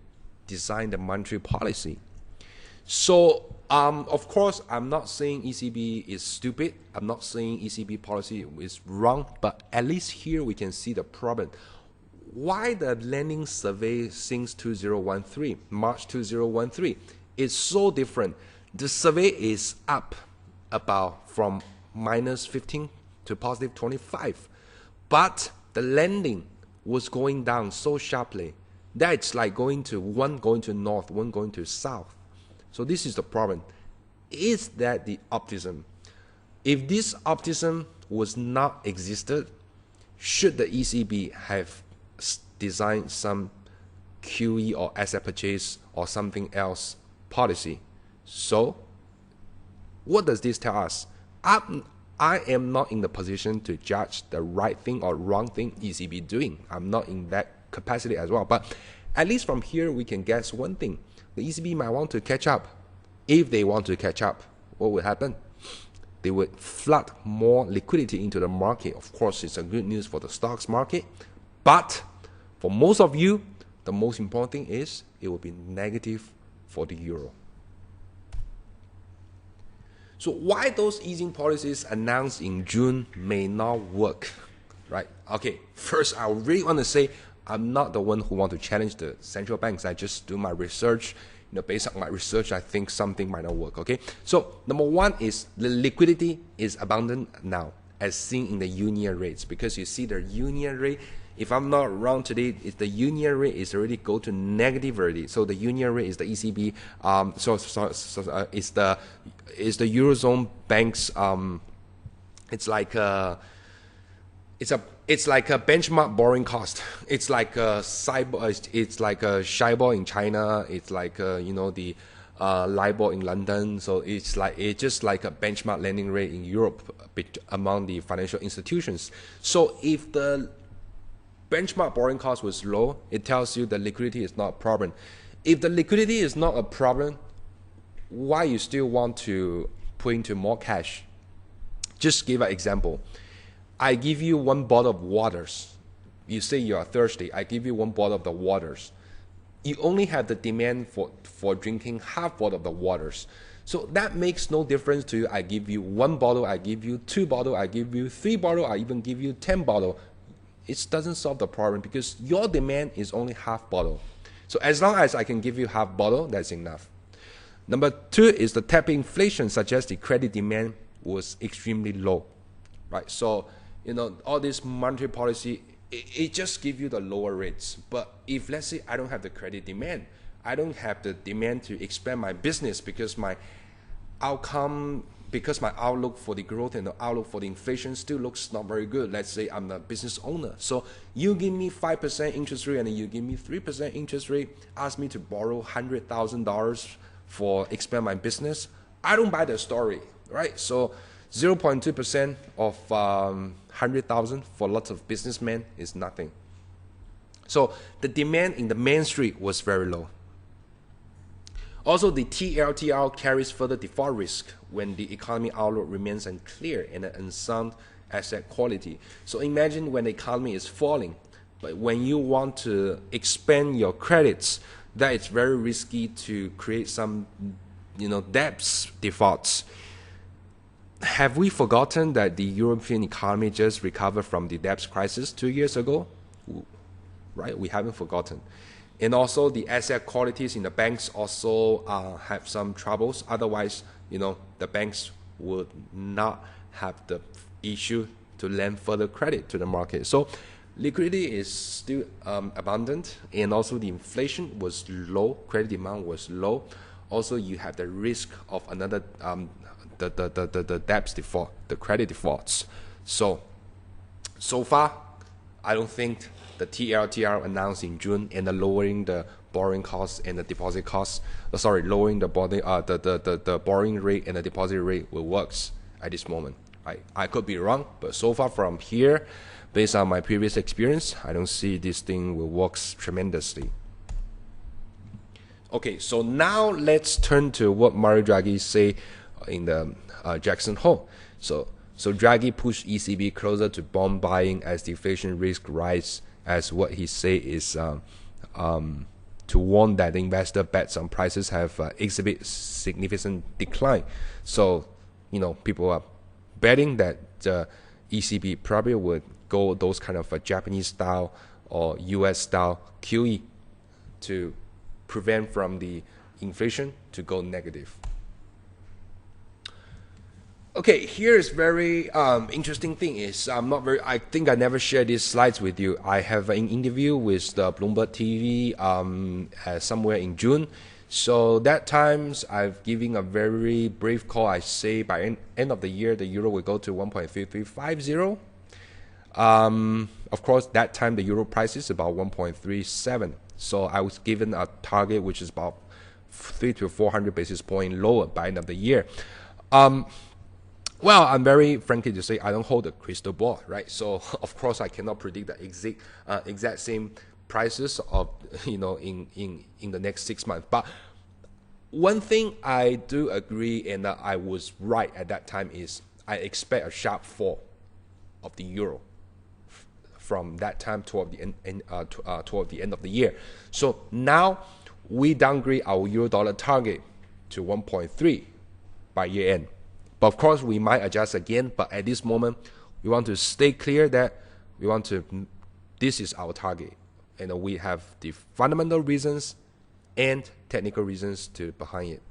Speaker 1: design the monetary policy. So, of course, I'm not saying ECB is stupid. I'm not saying ECB policy is wrong, but at least here we can see the problem. Why the lending survey since 2013, March 2013, is so different. The survey is up about from minus 15 to positive 25, but the lending was going down so sharply that it's like one going to north, one going to south. So this is the problem. Is that the optimism? If this optimism was not existed, should the ECB have designed some QE or asset purchase or something else policy? So what does this tell us? I am not in the position to judge the right thing or wrong thing ECB doing. I'm not in that capacity as well. But at least from here, we can guess one thing. The ECB might want to catch up. If they want to catch up, what would happen? They would flood more liquidity into the market. Of course, it's a good news for the stocks market. But for most of you, the most important thing is it will be negative for the euro. So why those easing policies announced in June may not work, right? Okay, first I really want to say I'm not the one who want to challenge the central banks. I just do my research. Based on my research, I think something might not work, okay? So number one is the liquidity is abundant now, as seen in the union rates, because you see the union rate, if I'm not wrong today, the union rate is already go to negative already. So the union rate is the ECB, is the Eurozone banks, it's like a benchmark borrowing cost. It's like a it's like a Shibor in China. It's like the LIBOR in London. So it's just like a benchmark lending rate in Europe among the financial institutions. So if the benchmark borrowing cost was low, it tells you the liquidity is not a problem. If the liquidity is not a problem, why you still want to put into more cash? Just give an example. I give you one bottle of waters. You say you are thirsty. I give you one bottle of the waters. You only have the demand for drinking half bottle of the waters. So that makes no difference to you. I give you one bottle, I give you two bottles, I give you three bottles, I even give you 10 bottles. It doesn't solve the problem because your demand is only half bottle. So as long as I can give you half bottle, that's enough. Number two is the tepid inflation suggests the credit demand was extremely low, right? So all this monetary policy, it just gives you the lower rates. But if let's say I don't have the credit demand, I don't have the demand to expand my business because my outlook for the growth and the outlook for the inflation still looks not very good. Let's say I'm a business owner. So you give me 5% interest rate and you give me 3% interest rate, ask me to borrow $100,000 for expand my business. I don't buy the story, right? So 0.2% of 100,000 for lots of businessmen is nothing. So the demand in the main street was very low. Also, the TLTRO carries further default risk when the economy outlook remains unclear and an unsound asset quality. So imagine when the economy is falling, but when you want to expand your credits, that it's very risky to create some, debts defaults. Have we forgotten that the European economy just recovered from the debt crisis 2 years ago? Right, we haven't forgotten. And also the asset qualities in the banks also have some troubles. Otherwise, the banks would not have the issue to lend further credit to the market. So liquidity is still abundant, and also the inflation was low, credit demand was low. Also, you have the risk of another the debt default, the credit defaults. So far, I don't think the TLTRO announced in June and the lowering the borrowing costs and the deposit costs, lowering the borrowing rate and the deposit rate will works at this moment. I could be wrong, but so far from here, based on my previous experience, I don't see this thing will work tremendously. Okay, so now let's turn to what Mario Draghi say in the Jackson Hole. So Draghi pushed ECB closer to bond buying as the inflation risk rise, as what he say is to warn that the investor bets on prices have exhibit significant decline. So, people are betting that the ECB probably would go those kind of Japanese style or US style QE to prevent from the inflation to go negative. Okay, here's very interesting thing is I think I never shared these slides with you. I have an interview with the Bloomberg TV somewhere in June. So that times I've given a very brief call. I say by end of the year the euro will go to 1.3350. Of course, that time the euro price is about 1.37. So I was given a target which is about 300 to 400 basis point lower by end of the year. Well, I'm very frankly to say I don't hold a crystal ball, right? So of course I cannot predict the exact same prices of in the next 6 months. But one thing I do agree, and I was right at that time, is I expect a sharp fall of the euro from that time toward the end of the year. So now we downgrade our euro dollar target to 1.3 by year end. But of course we might adjust again. But at this moment, we want to stay clear that this is our target, and we have the fundamental reasons and technical reasons behind it.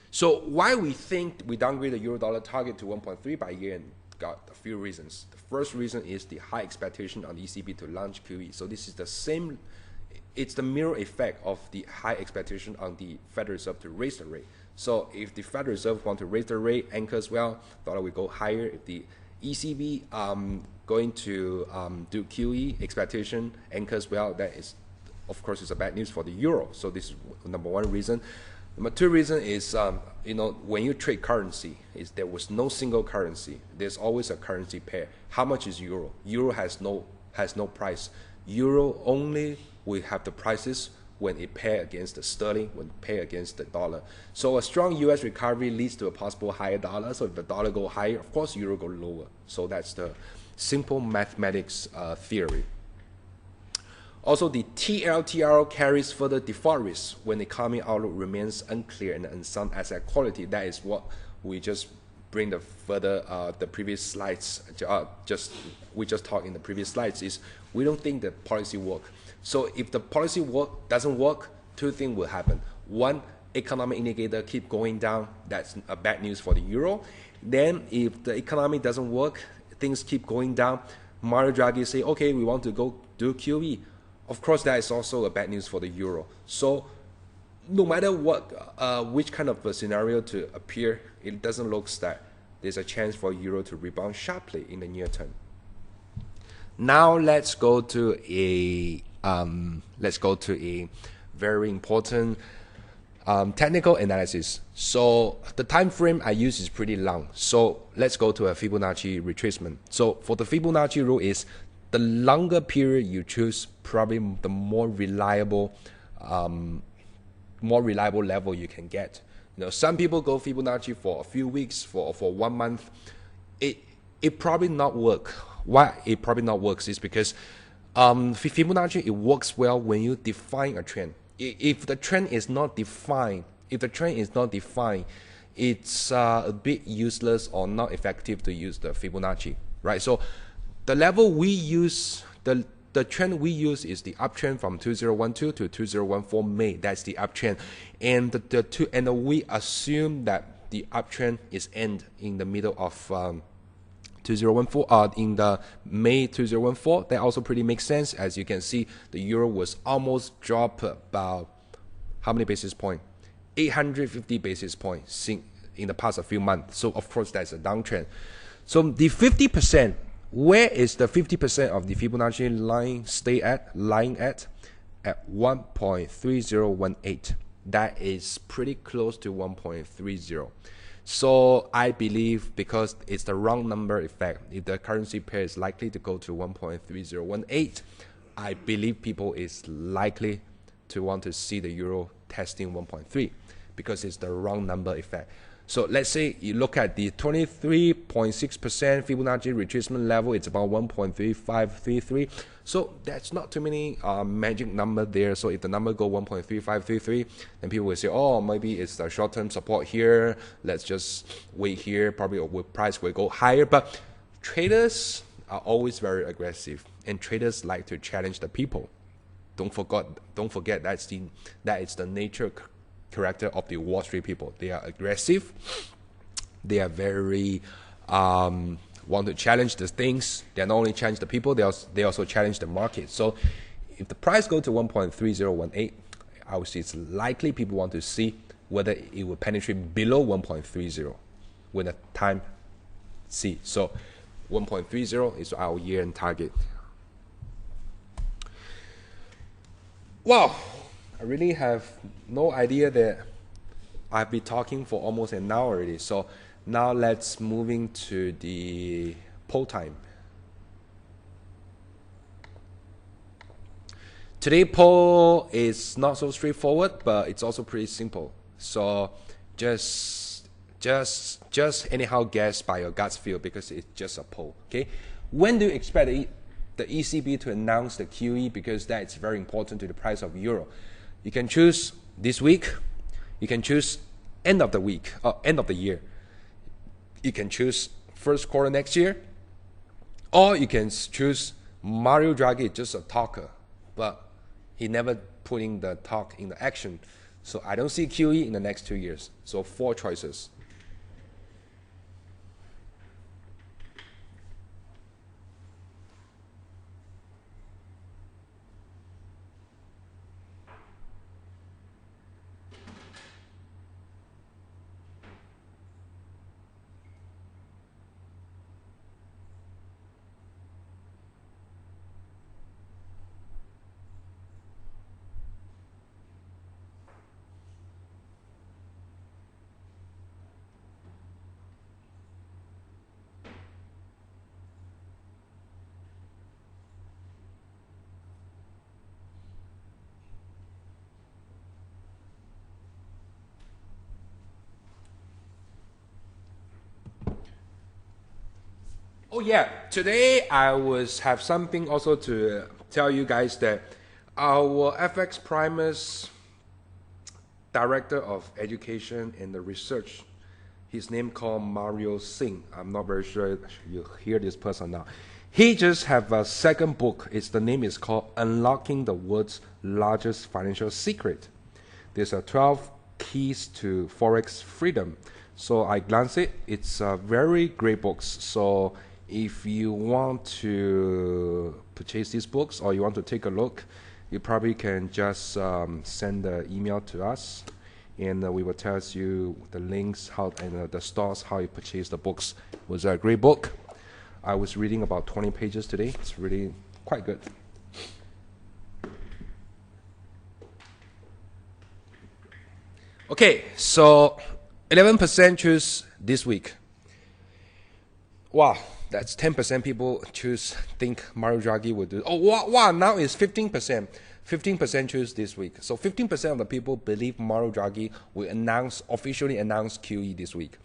Speaker 1: So why we think we downgrade the euro dollar target to 1.3 by year end? Got a few reasons. The first reason is the high expectation on the ECB to launch QE. So this is it's the mirror effect of the high expectation on the Federal Reserve to raise the rate. So if the Federal Reserve want to raise the rate, anchors well, dollar will go higher. If the ECB going to do QE, expectation anchors well, that is, of course, is a bad news for the euro. So this is number one reason. Number two reason is, when you trade currency, there was no single currency. There's always a currency pair. How much is euro? Euro has no price. Euro only will have the prices when it pair against the sterling, when it pair against the dollar. So a strong US recovery leads to a possible higher dollar. So if the dollar go higher, of course euro go lower. So that's the simple mathematics theory. Also, the TLTRO carries further default risk when the economic outlook remains unclear and unsound asset quality. That is what we just bring the previous slides. We just talked in the previous slides is we don't think the policy work. So if the policy doesn't work, two things will happen. One, economic indicator keep going down. That's a bad news for the euro. Then if the economy doesn't work, things keep going down. Mario Draghi say, okay, we want to go do QE. Of course, that is also a bad news for the euro. So no matter which kind of a scenario to appear, it doesn't look that there's a chance for euro to rebound sharply in the near term. Now let's go to a very important technical analysis. So the time frame I use is pretty long. So let's go to a Fibonacci retracement. So for the Fibonacci rule is the longer period you choose, probably the more reliable level you can get. Some people go Fibonacci for a few weeks, for 1 month. It probably not work. Why it probably not works is because Fibonacci, it works well when you define a trend. If the trend is not defined, it's a bit useless or not effective to use the Fibonacci, right? So the level we use, the trend we use is the uptrend from 2012 to 2014 May. That's the uptrend, and we assume that the uptrend is end in the middle of 2014, in the May 2014. That also pretty makes sense. As you can see, the euro was almost dropped about how many basis points? 850 basis points in the past few months. So of course that's a downtrend. So the 50%, where is the 50% of the Fibonacci line lying at 1.3018. That is pretty close to 1.30. So I believe, because it's the wrong number effect, if the currency pair is likely to go to 1.3018, I believe people is likely to want to see the euro testing 1.3 because it's the wrong number effect. So let's say you look at the 23.6% Fibonacci retracement level, it's about 1.3533. So that's not too many magic number there. So if the number go 1.3533, then people will say, oh, maybe it's the short-term support here. Let's just wait here. Probably price will go higher. But traders are always very aggressive, and traders like to challenge the people. Don't forget that is the nature character of the Wall Street people. They are aggressive. They are very want to challenge the things. They not only challenge the people, they also challenge the market. So if the price go to 1.3018, I would say it's likely people want to see whether it will penetrate below 1.30 when the time see. So 1.30 is our year-end target. Wow, I really have no idea that I've been talking for almost an hour already. So now let's moving to the poll time. Today's poll is not so straightforward, but it's also pretty simple. So just anyhow guess by your gut feel, because it's just a poll. Okay, when do you expect the ECB to announce the QE? Because that's very important to the price of euro. You can choose this week. You can choose end of the week or end of the year. You can choose first quarter next year, or you can choose Mario Draghi, just a talker, but he never putting the talk in the action. So I don't see QE in the next 2 years. So 4 choices. Oh yeah, today I was have something also to tell you guys that our fxprimus director of education and the research, his name called Mario Singh. I'm not very sure you hear this person now. He just have a second book. The name is called Unlocking the World's Largest Financial Secret. There's 12 keys to Forex freedom. So I glanced it. It's a very great books. So if you want to purchase these books or you want to take a look, you probably can just send the email to us, and we will tell you the links how and the stores how you purchase the books. It was a great book. I was reading about 20 pages today. It's really quite good. Okay, so 11% choose this week. Wow, that's 10% people think Mario Draghi would do. Oh, wow, now it's 15%. 15% choose this week. So 15% of the people believe Mario Draghi will officially announce QE this week.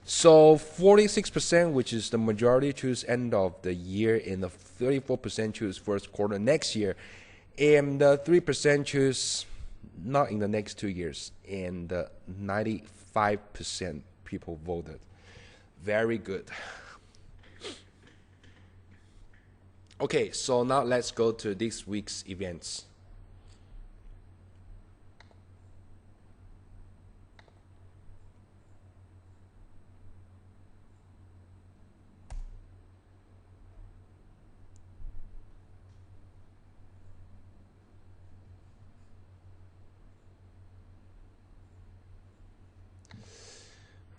Speaker 1: So 46%, which is the majority, choose end of the year, and the 34% choose first quarter next year, and the 3% choose not in the next 2 years, and 95% people voted. Very good. Okay, so now let's go to this week's events.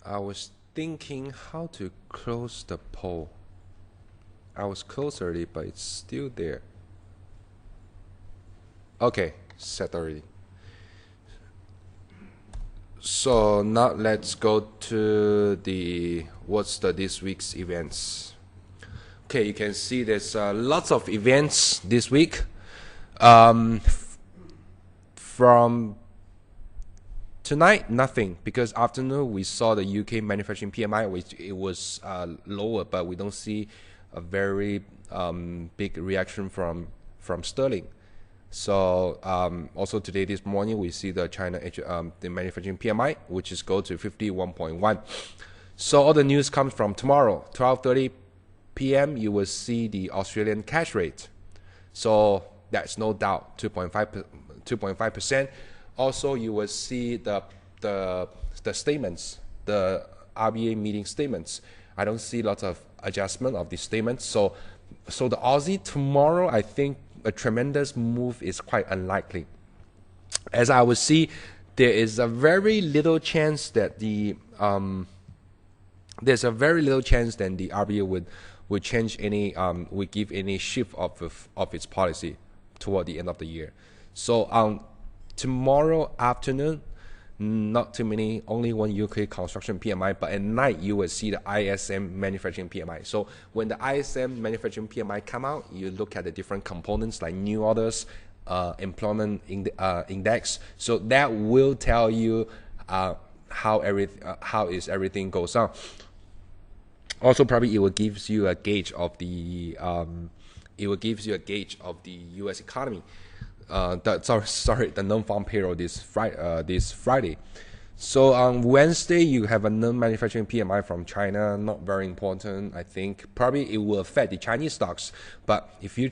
Speaker 1: I was thinking how to close the poll. I was close already, but it's still there. Okay, set already. So now let's go to this week's events. Okay, you can see there's lots of events this week. From Tonight, nothing, because afternoon we saw the UK manufacturing PMI, which it was lower, but we don't see a very big reaction from sterling. So also today, this morning, we see the China the manufacturing PMI, which is go to 51.1. So all the news comes from tomorrow, 12:30 p.m. You will see the Australian cash rate. So that's no doubt 2.5%. Also, you will see the statements, the RBA meeting statements. I don't see lots of adjustment of the statements. So the Aussie tomorrow, I think a tremendous move is quite unlikely. As I would see, there is a very little chance that the RBA would change any would give any shift of its policy toward the end of the year. So tomorrow afternoon, not too many, only one UK construction PMI, but at night you will see the ISM manufacturing PMI. So when the ISM manufacturing PMI come out, you look at the different components like new orders, employment index. So that will tell you how everything goes on. Also, probably it will give you a gauge of the U.S. economy. The non-farm payroll this Friday. So on Wednesday, you have a non-manufacturing PMI from China, not very important. I think probably it will affect the Chinese stocks. But if you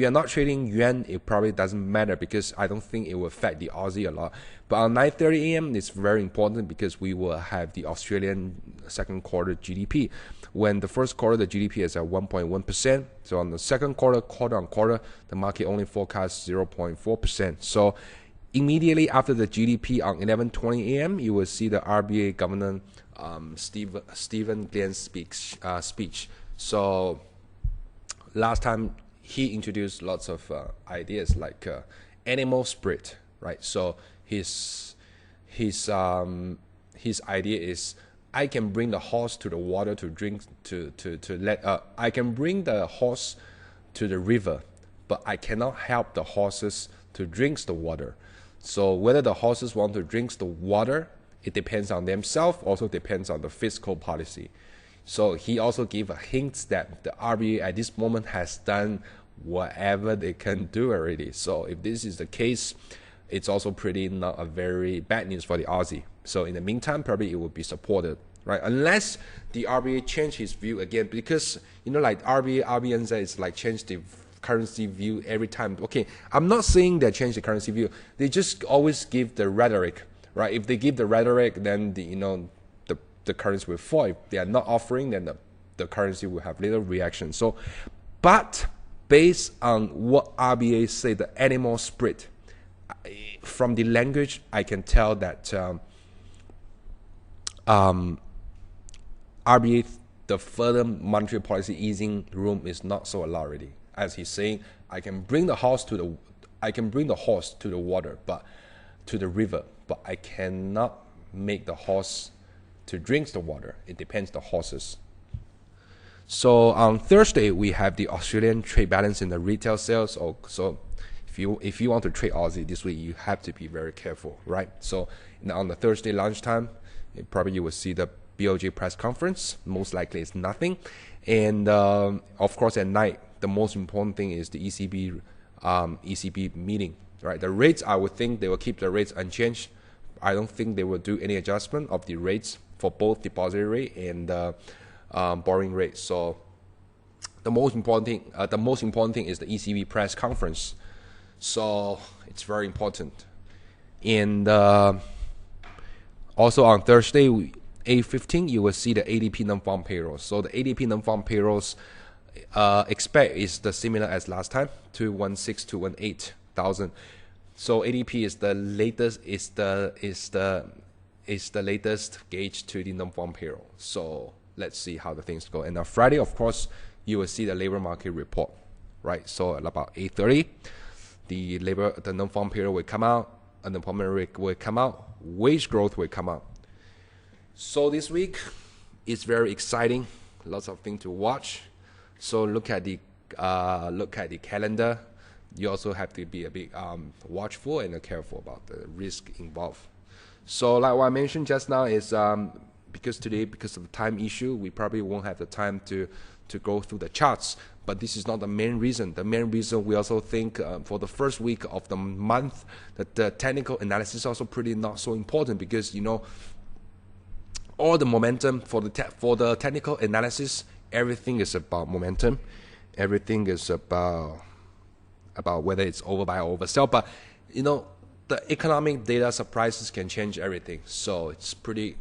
Speaker 1: are not trading yuan, it probably doesn't matter because I don't think it will affect the Aussie a lot. But on 9:30 a.m., it's very important because we will have the Australian second quarter GDP. When the first quarter, the GDP is at 1.1%. So on the second quarter, quarter on quarter, the market only forecasts 0.4%. So immediately after the GDP on 11:20 a.m., you will see the RBA Governor Stephen Glenn's speech. So last time he introduced lots of ideas like animal spirit, right? So his idea is, I can bring the horse to the water to drink I can bring the horse to the river, but I cannot help the horses to drink the water. So whether the horses want to drink the water, it depends on themselves, also depends on the fiscal policy. So he also gave a hint that the RBA at this moment has done whatever they can do already. So if this is the case, it's also pretty not a very bad news for the Aussie. So in the meantime, probably it will be supported, right? Unless the RBA change his view again, because like RBNZ is like change the currency view every time. Okay, I'm not saying they change the currency view. They just always give the rhetoric, right? If they give the rhetoric, then the currency will fall. If they are not offering, then the currency will have little reaction. So, but based on what RBA say, the animal spirit, from the language, I can tell that RBA, the further monetary policy easing room is not so a lot already. As he's saying, I can bring the horse to the water, but to the river, but I cannot make the horse to drink the water. It depends the horses. So on Thursday, we have the Australian trade balance in the retail sales. So if you want to trade Aussie this week, you have to be very careful, right? So on the Thursday lunchtime, probably you will see the BOJ press conference. Most likely it's nothing. And of course at night, the most important thing is the ECB meeting, right? The rates, I would think they will keep the rates unchanged. I don't think they will do any adjustment of the rates for both deposit rate and borrowing rate. So the most important thing is the ECB press conference. So it's very important. And also on Thursday, 8:15, you will see the ADP non-farm payrolls. So the ADP non-farm payrolls expect is the similar as last time, 216 to 218,000. So ADP is the latest gauge to the non-farm payroll. So let's see how the things go. And on Friday, of course, you will see the labor market report, right? So at about 8:30, the non-farm payroll will come out, unemployment rate will come out, wage growth will come out. So this week is very exciting, lots of things to watch. So look at the calendar. You also have to be a bit watchful and careful about the risk involved. So like what I mentioned just now is because today, because of the time issue, we probably won't have the time to go through the charts. But this is not the main reason. The main reason we also think for the first week of the month that the technical analysis is also pretty not so important, because all the momentum for the technical analysis, everything is about momentum. Everything is about whether it's overbuy or oversell. But the economic data surprises can change everything. So it's pretty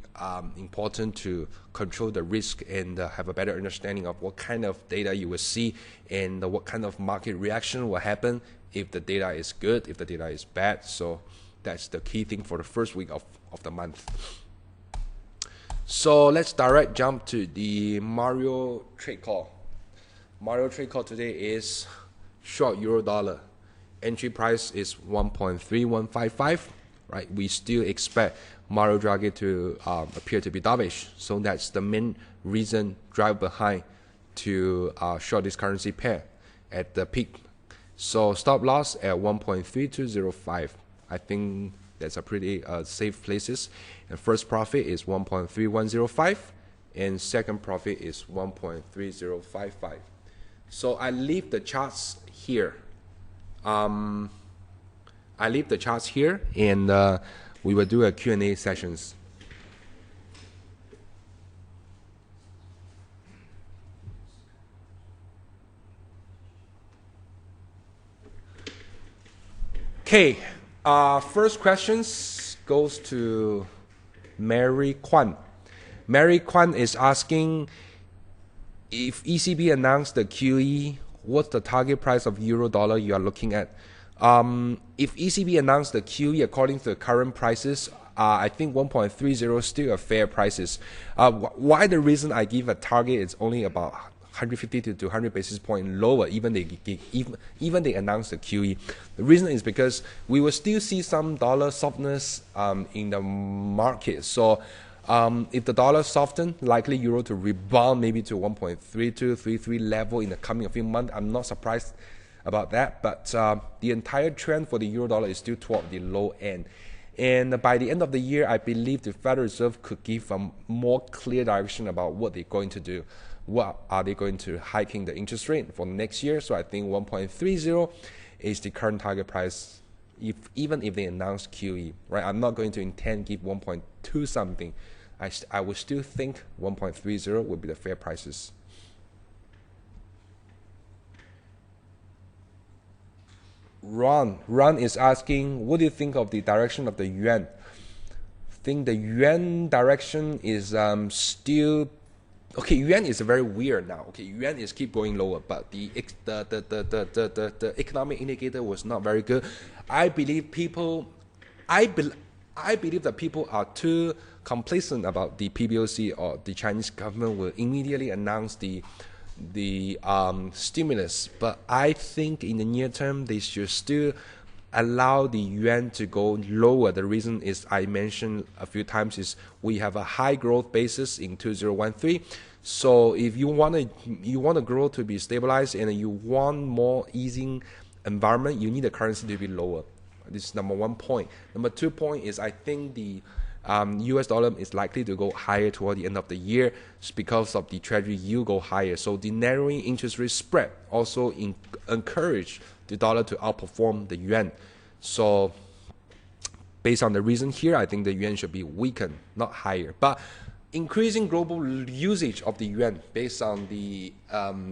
Speaker 1: important to control the risk and have a better understanding of what kind of data you will see and what kind of market reaction will happen if the data is good, if the data is bad. So that's the key thing for the first week of the month. So let's direct jump to the Mario trade call. Mario trade call today is short euro dollar. Entry price is 1.3155, right? We still expect Mario Draghi to appear to be dovish. So that's the main reason drive behind to short this currency pair at the peak. So stop loss at 1.3205. I think that's a pretty safe places. And first profit is 1.3105 and second profit is 1.3055. So I leave the charts here. I leave the charts here, and we will do a Q&A sessions. Okay, first questions goes to Mary Kwan. Mary Kwan is asking, if ECB announced the QE, what's the target price of euro dollar you are looking at? If ECB announced the QE according to the current prices, I think 1.30 is still a fair prices. Why the reason I give a target is only about 150 to 200 basis point lower, even they announced the QE. The reason is because we will still see some dollar softness in the market. So if the dollar soften, likely euro to rebound maybe to 1.3233 level in the coming few months. I'm not surprised about that, but the entire trend for the euro dollar is still toward the low end. And by the end of the year, I believe the Federal Reserve could give a more clear direction about what they're going to do. What are they going to hiking the interest rate for next year? So I think 1.30 is the current target price, even if they announce QE, right? I'm not going to intend give 1.2 something. I would still think 1.30 would be the fair prices. Ron is asking, what do you think of the direction of the yuan? I think the yuan direction is still okay. Yuan is very weird now. Okay, yuan is keep going lower, but the economic indicator was not very good. I believe that people are too complacent about the PBOC, or the Chinese government will immediately announce the stimulus. But I think in the near term they should still allow the yuan to go lower. The reason is, I mentioned a few times, is we have a high growth basis in 2013. So if you want to grow to be stabilized and you want more easing environment, you need the currency to be lower. This is number one point. Number 2 point is, I think the US dollar is likely to go higher toward the end of the year because of the treasury yield go higher. So the narrowing interest rate spread also encourage the dollar to outperform the yuan. So based on the reason here, I think the yuan should be weakened, not higher. But increasing global usage of the yuan based on the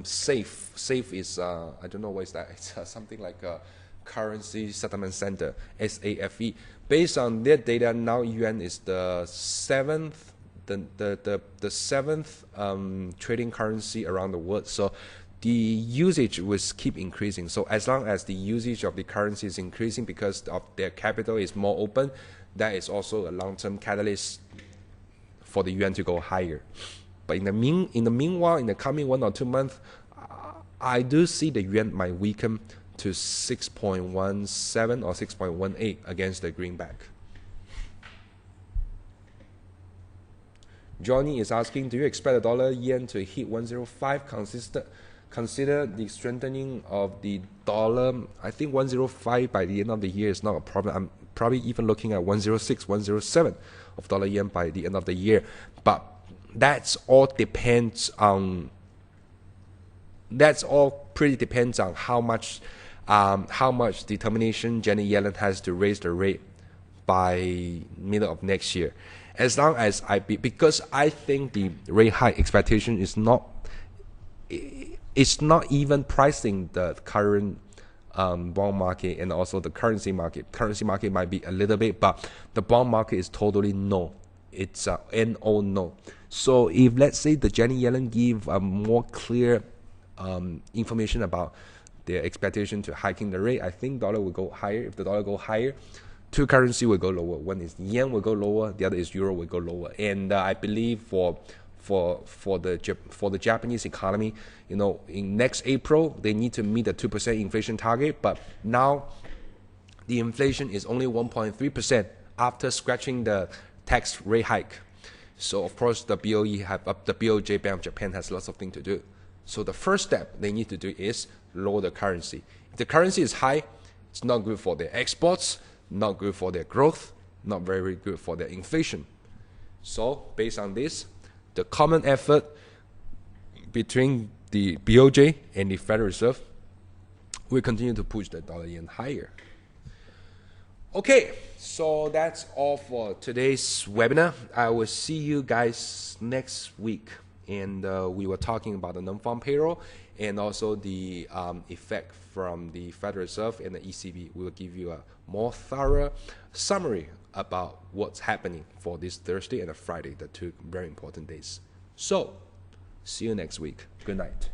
Speaker 1: SAFE. SAFE is, I don't know what is that. It's something like a currency settlement center, SAFE. Based on their data, now yuan is the seventh trading currency around the world. So the usage will keep increasing. So as long as the usage of the currency is increasing because of their capital is more open, that is also a long-term catalyst for the yuan to go higher. But in the meanwhile, in the coming 1 or 2 months, I do see the yuan might weaken to 6.17 or 6.18 against the greenback. Johnny is asking, do you expect the dollar yen to hit 105? Consider the strengthening of the dollar. I think 105 by the end of the year is not a problem. I'm probably even looking at 106, 107 of dollar yen by the end of the year. But that's all pretty depends on how much determination Janet Yellen has to raise the rate by middle of next year. As long as because I think the rate hike expectation is not even pricing the current bond market and also the currency market. Currency market might be a little bit, but the bond market is totally no. It's NO no. So if let's say the Janet Yellen give a more clear information about their expectation to hiking the rate, I think dollar will go higher. If the dollar go higher, two currency will go lower. One is yen will go lower, the other is euro will go lower. And I believe for the Japanese economy, in next April they need to meet the 2% inflation target. But now the inflation is only 1.3% after scratching the tax rate hike. So of course the BOJ Bank of Japan has lots of things to do. So the first step they need to do is lower the currency. If the currency is high, it's not good for their exports, not good for their growth, not very good for their inflation. So based on this, the common effort between the BOJ and the Federal Reserve will continue to push the dollar yen higher. Okay, so that's all for today's webinar. I will see you guys next week. And we were talking about the non-farm payroll and also the effect from the Federal Reserve and the ECB. We will give you a more thorough summary about what's happening for this Thursday and Friday, the two very important days. So, see you next week. Good night.